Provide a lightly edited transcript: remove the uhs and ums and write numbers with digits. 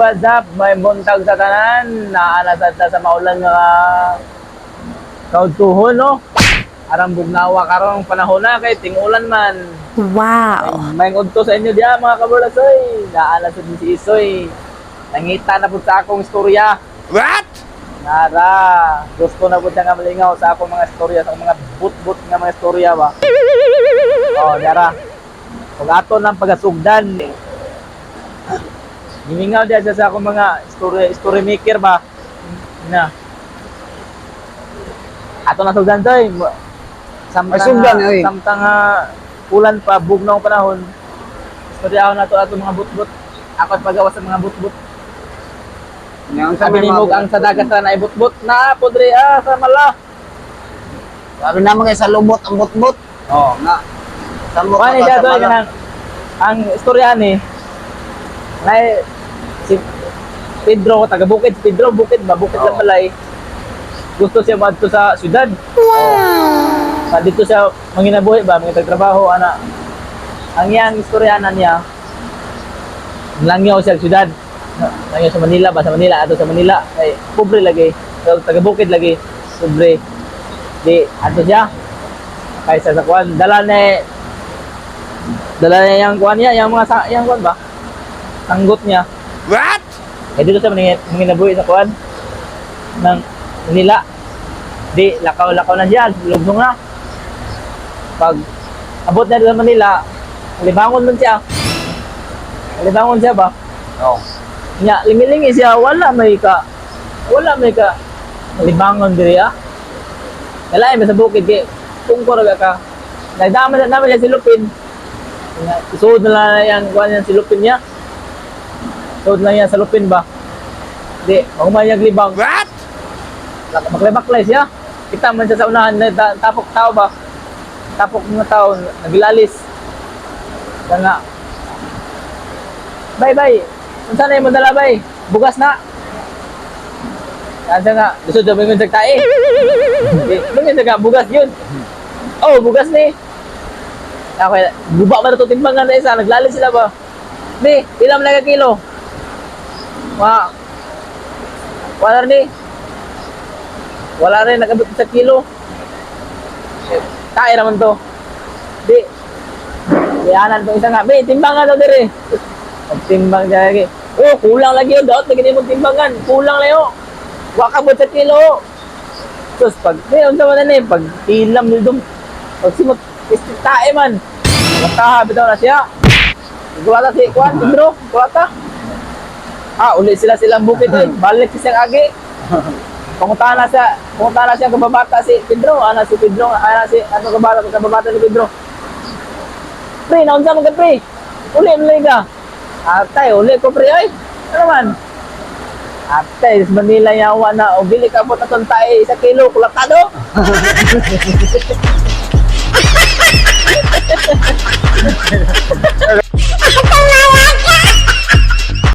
what's up? May buntag sa tanan. Naalasad na sa maulan nga kaudtuhon, no? Arang bugnawa karong panahon na kay tingulan man. Wow. May udto sa inyo diya mga kabulasoy. Naalasad ni si Isoy. Nangita na po sa akong istorya. What? Nara, gusto na po nga malingaw sa akong mga istorya, sa akong mga but-but nga mga istorya ba. Oh, Nara. Kung ato ng pagasugdan, himingaw diya sa akong mga story maker ba. Na. Ato na sugdan toy. Ay, sugdan, oy. Samtang ulan pa, bugnaw panahon. Istorya na to ato mga but-but. Ako at pagawas sa mga but-but. Sabi ni Mog ang sa dagat na ibut-but na podre sa mala. Sabi naman kayo sa lubot ang bot-bot. Oh. Nga. Sa mukha Kani ka siya sa to mala. kanang ang istorya ni si Pedro taga Bukid, Pedro Bukid ba Bukid Oo. sa Malay. Gusto siya madto sa syudad. Wow. Sa dito siya manginabuhi ba, mangitagtrabaho ana. Ang iyang istorya na niya langyaw siya sa syudad. Langyaw sa Manila ba, sa Manila ato sa Manila ay pobre lagi. So, taga Bukid lagi, pobre. Di ato siya kaysa sa kuan dala niya yung kuan niya, yung mga yung kuan ba? Tanggot niya. What? Eh dito sa manginabuhi sa kuan ng Manila. Di lakaw-lakaw na diyan, lugdong na. Pag abot na dito sa Manila, libangon man siya. Libangon siya ba? Oh. Nya lingi-lingi siya, wala may ka libangon diri ah. Kalain sa bukid kay kung kuraga ka. Nagdama na naman siya silupin. Isuod na lang yan, kuha niya silupin niya. Isuod lang yan sa lupin ba? Di, magumayag libang. What? Maklay-maklay siya. Kita man siya sa unahan, tapok tao ba? Tapok mga tao, nagilalis. Kaya nga, bay. Kung saan na yung mandala, bay? Bugas na. Kaya nga, gusto siya bingon sa tae. Bingon sa bugas yun. Oh, bugas ni. Okay, guba ba na ito timbangan na isa? Naglalis sila ba? Ni, ilang lang ka kilo? Wala rin. Wala rin, nagabot sa kilo. Tae naman to. Di. Diyanan to isa nga. Be, timbangan to dire. Timbang siya lagi. Oh, kulang lagi yun. Daot lagi mo timbangan. Kulang lang yun. Wakabot sa kilo. Tapos pag, unsa man na pag ilam nyo pag simot, tae man. Nagtahabi daw na siya. Kulata si Juan, Pedro, kulata. Uli silang bukid eh. Balik siya agi. Pumunta na siya kababata si Pedro. Si Pedro, kababata ni Pedro. Pre, naunsa mo ka pre? Uli ka. Atay, uli ko pre ay. Ano man? Atay, sa Manila yawa na. O, bili ka po na tayo 1 kilo. Kulatado.